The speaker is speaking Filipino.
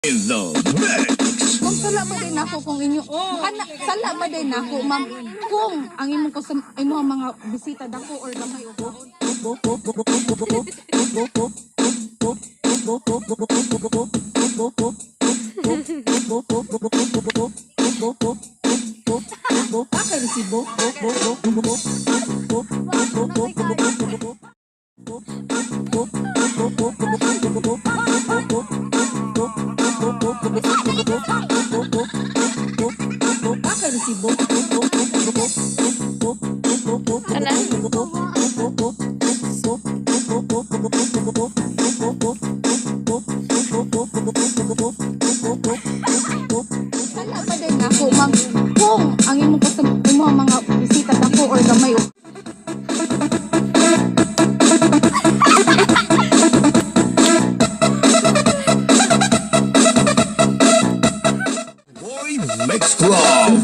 In the mix. Kung sala ba din ako kung inyo sala ba din ako ma'am kung ang imong imong mga bisita dako or gamay ubo. Bakit resibo? Bakit resibo? Sala ba din ako ma'am kung ang imong mga bisita dako or gamay ubo. Boy Mix Club.